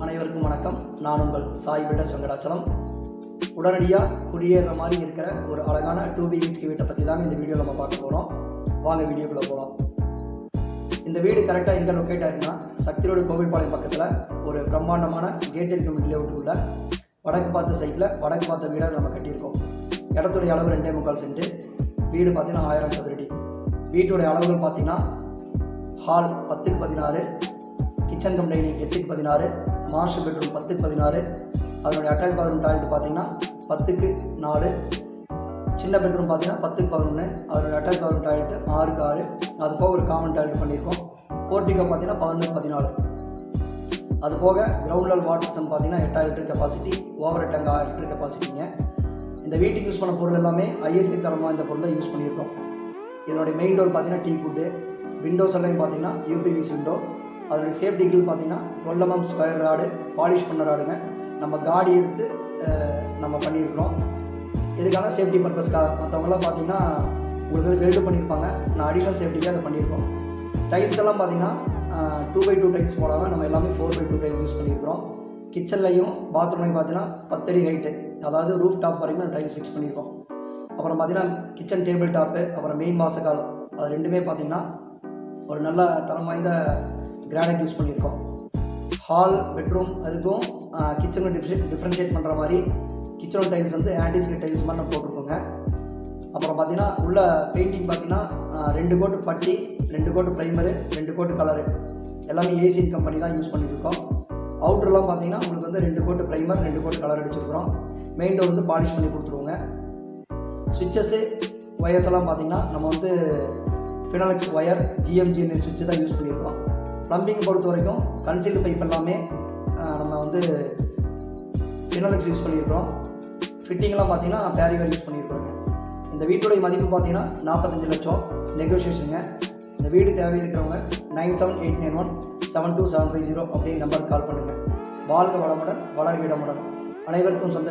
அனைவருக்கும் வணக்கம். நான் உங்கள் சாய் பில்டர்ஸ் வெங்கடாச்சலம். உடனடியாக குடியேற மாதிரி இருக்கிற ஒரு அழகான 2 BHK வீட்டை பற்றி தாங்க இந்த வீடியோவில் நம்ம பார்க்க போகிறோம். வாங்க வீடியோக்குள்ளே போகலாம். இந்த வீடு கரெக்டாக எங்கே லொக்கேட் ஆகிருக்குன்னா, சக்தி ரோடு கோவில்பாளையம் பக்கத்தில் ஒரு பிரம்மாண்டமான கேட்டட் கம்யூனிட்டி லேஅவுட்டுக்குள்ள வடக்கு பார்த்த சைட்டில் வடக்கு பார்த்த வீடாக நம்ம கட்டியிருக்கோம். இடத்துடைய அளவு 2.25 சென்ட். வீடு பார்த்தீங்கன்னா 1000 சதுரடி. வீட்டுடைய அளவுகள் பார்த்தீங்கன்னா hall 10x16, kitchen come dining 8x16, master bedroom 10x16, அதனுடைய அட்டாச் பாத்ரூம் டாய்லெட் பார்த்தீங்கன்னா 10x4, சின்ன பெட்ரூம் பார்த்தீங்கன்னா 10x11, அதனுடைய அட்டாச் பாத்ரூம் டாய்லெட் 6x6, அது போக ஒரு காமன் டாய்லெட் பண்ணியிருக்கோம். போர்ட்டிகோ பார்த்தீங்கன்னா 11x14. அது போக கிரவுண்ட் லெவல் வாட்டர் சம் பார்த்தீங்கன்னா 8000 litre capacity, over tank 1000 litre கெப்பாசிட்டிங்க. இந்த வீட்டுக்கு யூஸ் பண்ண பொருள் எல்லாமே ISI தரமாக இந்த பொருளை யூஸ் பண்ணியிருக்கோம். இதனுடைய மெயின் டோர் பார்த்தீங்கன்னா டீ குட்டு, விண்டோஸ் எல்லாம் பார்த்தீங்கன்னா UPVC விண்டோ. அதனுடைய சேஃப்டி கில் பார்த்தீங்கன்னா 12 mm ஸ்கொயர் ராடு, பாலிஷ் பண்ண ராடுங்க. நம்ம காடி எடுத்து நம்ம பண்ணியிருக்கிறோம். இதுக்கான சேஃப்டி பர்பஸ்க்காக. மற்றவங்களாம் பார்த்தீங்கன்னா உங்களுக்கு வெல்டு பண்ணியிருப்பாங்க, நான் அடிஷனல் சேஃப்டிக்காக அதை பண்ணியிருக்கோம். டைல்ஸ் எல்லாம் பார்த்தீங்கன்னா 2x2 டைல்ஸ் போடாமல் நம்ம எல்லாமே 4x2 டைல்ஸ் யூஸ் பண்ணியிருக்கிறோம். கிச்சன்லையும் பாத்ரூம்லையும் பார்த்தீங்கன்னா 10 அடி ஹைட்டு, அதாவது ரூஃப் டாப் வரைக்கும் டைல்ஸ் ஃபிக்ஸ் பண்ணியிருக்கோம். அப்புறம் பார்த்தீங்கன்னா கிச்சன் டேபிள் டாப்பு, அப்புறம் மெயின் வாசக்கால், அது ரெண்டுமே பார்த்தீங்கன்னா ஒரு நல்ல தரம் வாய்ந்த கிரானைட் யூஸ் பண்ணியிருக்கோம். ஹால் பெட்ரூம் அதுக்கும் கிச்சனும் டிஃப்ரென்ஷியேட் பண்ணுற மாதிரி கிச்சன் டைல்ஸ் வந்து ஆன்டிஸ்கிட் டைல்ஸ் மாதிரி நம்ம போட்டிருக்கோங்க. அப்புறம் பார்த்தீங்கன்னா உள்ள பெயிண்டிங் பார்த்தீங்கன்னா 2 கோட்டு பட்டி, 2 கோட்டு ப்ரைமரு, 2 கோட்டு கலரு, எல்லாமே ஏசியன் கம்பெனி தான் யூஸ் பண்ணியிருக்கோம். அவுட்டர்லாம் பார்த்தீங்கன்னா உங்களுக்கு வந்து 2 கோட்டு ப்ரைமர், 2 கோட்டு கலர் அடிச்சிருக்கிறோம். மெயின் டோர் வந்து பாலிஷ் பண்ணி கொடுத்துருவோங்க. ஸ்விட்சஸ்ஸு ஒயர்ஸ் எல்லாம் பார்த்தீங்கன்னா நம்ம வந்து ஃபினாலெக்ஸ் ஒயர் GMG சுவிட்சு தான் யூஸ் பண்ணியிருக்கோம். ப்ளம்பிங் பொறுத்த வரைக்கும் கன்சீல்டு பைப் எல்லாமே நம்ம வந்து ஃபினாலெக்ஸ் யூஸ் பண்ணியிருக்கிறோம். ஃபிட்டிங்லாம் பார்த்தீங்கன்னா பேரிவேர் யூஸ் பண்ணியிருக்கிறோங்க. இந்த வீட்டுடைய மதிப்பு பார்த்தீங்கன்னா 45 லட்சம் நெகோஷியேஷனுங்க. இந்த வீடு தேவை இருக்கிறவங்க 9789172750 அப்படிங்கிற நம்பருக்கு கால் பண்ணுங்கள். வாழ்க வளமுடன், வளர்க இடமுடன். அனைவருக்கும் சொந்த